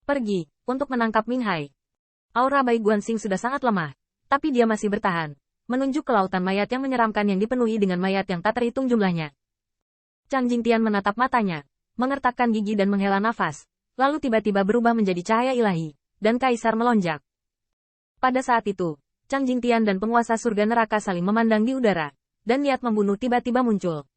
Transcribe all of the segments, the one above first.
Pergi, untuk menangkap Minghai. Aura Bai Guanxing sudah sangat lemah, tapi dia masih bertahan, menunjuk ke lautan mayat yang menyeramkan yang dipenuhi dengan mayat yang tak terhitung jumlahnya. Chang Jingtian menatap matanya, mengertakkan gigi dan menghela nafas, lalu tiba-tiba berubah menjadi cahaya ilahi, dan kaisar melonjak. Pada saat itu, Chang Jingtian dan penguasa surga neraka saling memandang di udara, dan niat membunuh tiba-tiba muncul.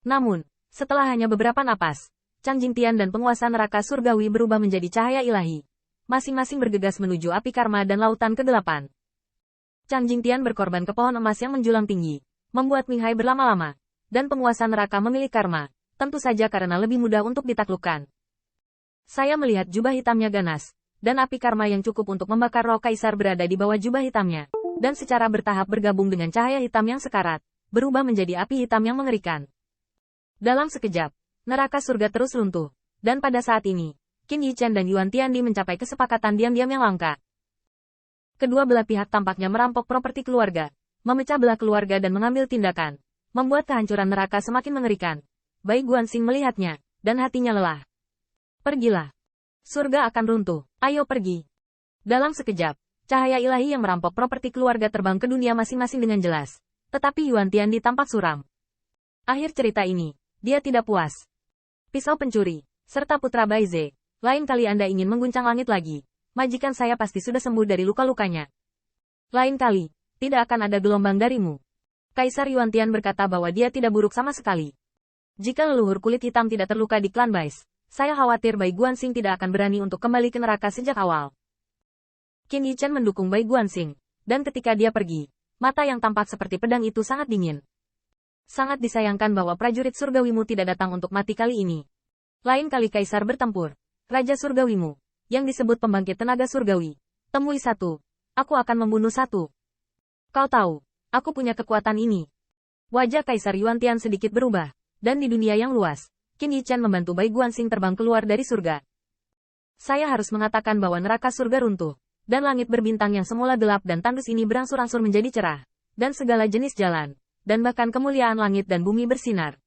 Namun, setelah hanya beberapa napas, Chang Jingtian dan penguasa neraka surgawi berubah menjadi cahaya ilahi. Masing-masing bergegas menuju api karma dan lautan kegelapan. Chang Jingtian berkorban ke pohon emas yang menjulang tinggi, membuat Minghai berlama-lama, dan penguasa neraka memilih karma, tentu saja karena lebih mudah untuk ditaklukkan. Saya melihat jubah hitamnya ganas, dan api karma yang cukup untuk membakar roh kaisar berada di bawah jubah hitamnya, dan secara bertahap bergabung dengan cahaya hitam yang sekarat, berubah menjadi api hitam yang mengerikan. Dalam sekejap, neraka surga terus runtuh, dan pada saat ini, Qin Yichen dan Yuan Tiandi mencapai kesepakatan diam-diam yang langka. Kedua belah pihak tampaknya merampok properti keluarga, memecah belah keluarga dan mengambil tindakan, membuat kehancuran neraka semakin mengerikan. Bai Guanxing melihatnya, dan hatinya lelah. Pergilah. Surga akan runtuh, ayo pergi. Dalam sekejap, cahaya ilahi yang merampok properti keluarga terbang ke dunia masing-masing dengan jelas, tetapi Yuan Tiandi tampak suram. Akhir cerita ini, dia tidak puas. Pisau pencuri, serta putra Baize, lain kali Anda ingin mengguncang langit lagi, majikan saya pasti sudah sembuh dari luka-lukanya. Lain kali, tidak akan ada gelombang darimu. Kaisar Yuan Tian berkata bahwa dia tidak buruk sama sekali. Jika leluhur kulit hitam tidak terluka di klan Baize, saya khawatir Bai Guanxing tidak akan berani untuk kembali ke neraka sejak awal. Qin Yichen mendukung Bai Guanxing, dan ketika dia pergi, mata yang tampak seperti pedang itu sangat dingin. Sangat disayangkan bahwa prajurit surgawimu tidak datang untuk mati kali ini. Lain kali kaisar bertempur, raja surgawimu, yang disebut pembangkit tenaga surgawi, temui satu, aku akan membunuh satu. Kau tahu, aku punya kekuatan ini. Wajah kaisar Yuan Tian sedikit berubah, dan di dunia yang luas, Qin Yichen membantu Bai Guanxing terbang keluar dari surga. Saya harus mengatakan bahwa neraka surga runtuh, dan langit berbintang yang semula gelap dan tandus ini berangsur-angsur menjadi cerah, dan segala jenis jalan, dan bahkan kemuliaan langit dan bumi bersinar.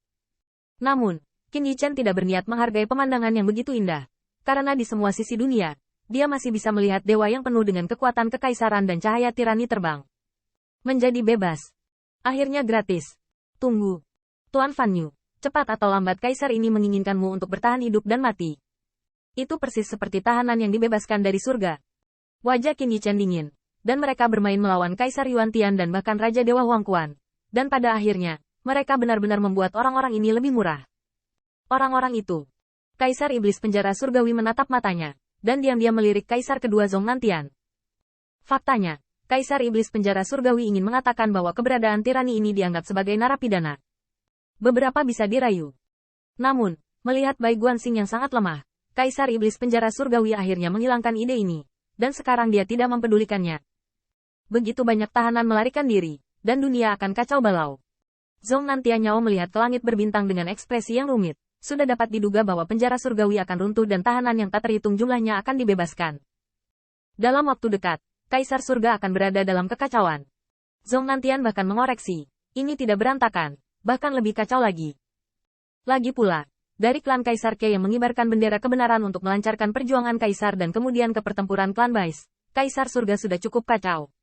Namun, Qin Yichen tidak berniat menghargai pemandangan yang begitu indah, karena di semua sisi dunia, dia masih bisa melihat dewa yang penuh dengan kekuatan kekaisaran dan cahaya tirani terbang. Menjadi bebas. Akhirnya gratis. Tunggu. Tuan Fan Yu, cepat atau lambat kaisar ini menginginkanmu untuk bertahan hidup dan mati. Itu persis seperti tahanan yang dibebaskan dari surga. Wajah Qin Yichen dingin, dan mereka bermain melawan Kaisar Yuan Tian dan bahkan Raja Dewa Huang Quan. Dan pada akhirnya, mereka benar-benar membuat orang-orang ini lebih murah. Orang-orang itu. Kaisar Iblis Penjara Surgawi menatap matanya, dan diam-diam melirik Kaisar kedua Zhong Nantian. Faktanya, Kaisar Iblis Penjara Surgawi ingin mengatakan bahwa keberadaan tirani ini dianggap sebagai narapidana. Beberapa bisa dirayu. Namun, melihat Bai Guanxing yang sangat lemah, Kaisar Iblis Penjara Surgawi akhirnya menghilangkan ide ini, dan sekarang dia tidak mempedulikannya. Begitu banyak tahanan melarikan diri, dan dunia akan kacau balau. Zhong Nantian Nyao melihat ke langit berbintang dengan ekspresi yang rumit. Sudah dapat diduga bahwa penjara surgawi akan runtuh dan tahanan yang tak terhitung jumlahnya akan dibebaskan. Dalam waktu dekat, Kaisar Surga akan berada dalam kekacauan. Zhong Nantian bahkan mengoreksi, ini tidak berantakan, bahkan lebih kacau lagi. Lagi pula, dari klan Kaisar Ke yang mengibarkan bendera kebenaran untuk melancarkan perjuangan Kaisar dan kemudian ke pertempuran klan Baize, Kaisar Surga sudah cukup kacau.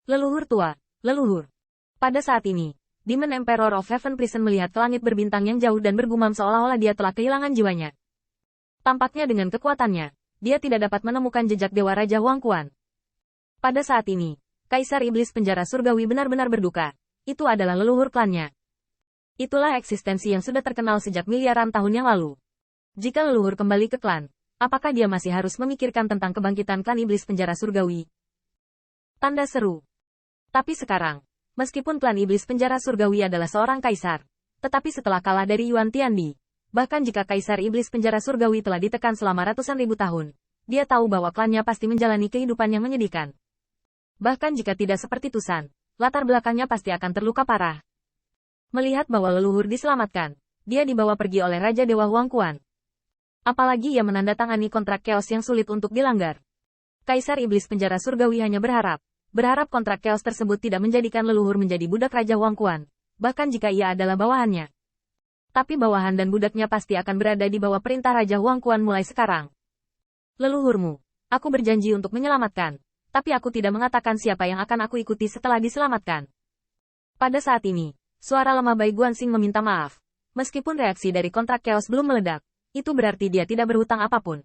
Leluhur tua. Leluhur. Pada saat ini, Demon Emperor of Heaven Prison melihat ke langit berbintang yang jauh dan bergumam seolah-olah dia telah kehilangan jiwanya. Tampaknya dengan kekuatannya, dia tidak dapat menemukan jejak Dewa Raja Huang Quan. Pada saat ini, Kaisar Iblis Penjara Surgawi benar-benar berduka. Itu adalah leluhur klannya. Itulah eksistensi yang sudah terkenal sejak miliaran tahun yang lalu. Jika leluhur kembali ke klan, apakah dia masih harus memikirkan tentang kebangkitan klan Iblis Penjara Surgawi? Tanda seru. Tapi sekarang, meskipun klan Iblis Penjara Surgawi adalah seorang kaisar, tetapi setelah kalah dari Yuan Tiandi, bahkan jika Kaisar Iblis Penjara Surgawi telah ditekan selama ratusan ribu tahun, dia tahu bahwa klannya pasti menjalani kehidupan yang menyedihkan. Bahkan jika tidak seperti Tusan, latar belakangnya pasti akan terluka parah. Melihat bahwa leluhur diselamatkan, dia dibawa pergi oleh Raja Dewa Huang Quan. Apalagi ia menandatangani kontrak chaos yang sulit untuk dilanggar. Kaisar Iblis Penjara Surgawi hanya berharap kontrak chaos tersebut tidak menjadikan leluhur menjadi budak Raja Huang Quan, bahkan jika ia adalah bawahannya. Tapi bawahan dan budaknya pasti akan berada di bawah perintah Raja Huang Quan mulai sekarang. Leluhurmu, aku berjanji untuk menyelamatkan, tapi aku tidak mengatakan siapa yang akan aku ikuti setelah diselamatkan. Pada saat ini, suara lemah Bai Guanxing meminta maaf. Meskipun reaksi dari kontrak chaos belum meledak, itu berarti dia tidak berhutang apapun.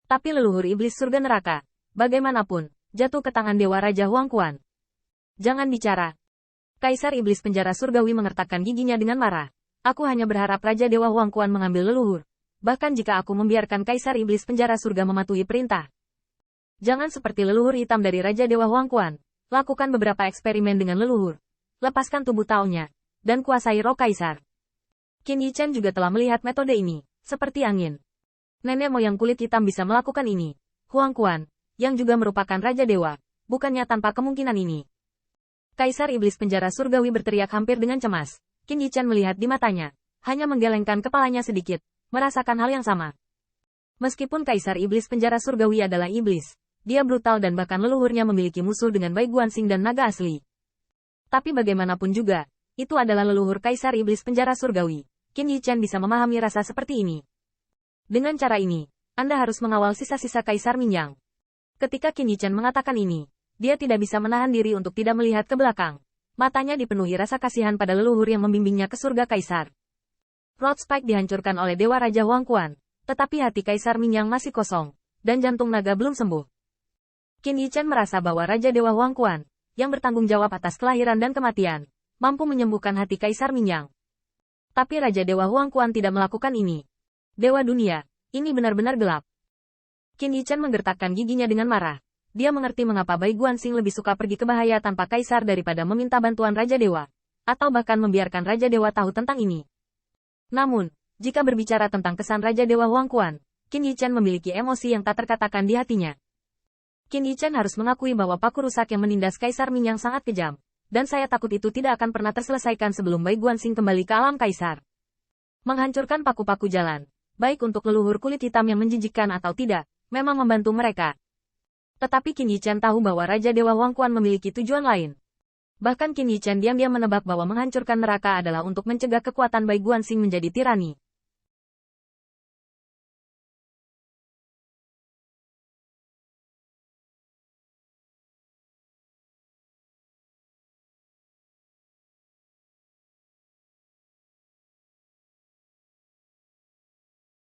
Tapi leluhur iblis surga neraka, bagaimanapun, jatuh ke tangan Dewa Raja Huang Quan. Jangan bicara. Kaisar iblis penjara surgawi mengertakkan giginya dengan marah. Aku hanya berharap Raja Dewa Huang Quan mengambil leluhur. Bahkan jika aku membiarkan Kaisar iblis penjara surga mematuhi perintah. Jangan seperti leluhur hitam dari Raja Dewa Huang Quan. Lakukan beberapa eksperimen dengan leluhur. Lepaskan tubuh Taonya, dan kuasai roh Kaisar. Qin Yichen juga telah melihat metode ini, seperti angin. Nenek moyang kulit hitam bisa melakukan ini. Huang Quan, yang juga merupakan Raja Dewa, bukannya tanpa kemungkinan ini. Kaisar iblis penjara surgawi berteriak hampir dengan cemas. Qin Yichen melihat di matanya, hanya menggelengkan kepalanya sedikit, merasakan hal yang sama. Meskipun Kaisar iblis penjara surgawi adalah iblis, dia brutal dan bahkan leluhurnya memiliki musuh dengan Bai Guanxing dan naga asli. Tapi bagaimanapun juga, itu adalah leluhur Kaisar iblis penjara surgawi. Qin Yichen bisa memahami rasa seperti ini. Dengan cara ini, Anda harus mengawal sisa-sisa Kaisar Minyang. Ketika Qin Yichen mengatakan ini, dia tidak bisa menahan diri untuk tidak melihat ke belakang. Matanya dipenuhi rasa kasihan pada leluhur yang membimbingnya ke surga Kaisar. Road Spike dihancurkan oleh Dewa Raja Huang Quan, tetapi hati Kaisar Minyang masih kosong, dan jantung naga belum sembuh. Qin Yichen merasa bahwa Raja Dewa Huang Quan, yang bertanggung jawab atas kelahiran dan kematian, mampu menyembuhkan hati Kaisar Minyang. Tapi Raja Dewa Huang Quan tidak melakukan ini. Dewa dunia, ini benar-benar gelap. Qin Yichen menggertakkan giginya dengan marah. Dia mengerti mengapa Bai Guanxing lebih suka pergi ke bahaya tanpa Kaisar daripada meminta bantuan Raja Dewa. Atau bahkan membiarkan Raja Dewa tahu tentang ini. Namun, jika berbicara tentang kesan Raja Dewa Huang Quan, Qin Yichen memiliki emosi yang tak terkatakan di hatinya. Qin Yichen harus mengakui bahwa paku rusak yang menindas Kaisar Minyang sangat kejam. Dan saya takut itu tidak akan pernah terselesaikan sebelum Bai Guanxing kembali ke alam Kaisar. Menghancurkan paku-paku jalan, baik untuk leluhur kulit hitam yang menjijikkan atau tidak, memang membantu mereka. Tetapi Qin Yichen tahu bahwa Raja Dewa Huang Quan memiliki tujuan lain. Bahkan Qin Yichen diam-diam menebak bahwa menghancurkan neraka adalah untuk mencegah kekuatan Bai Guanxing menjadi tirani.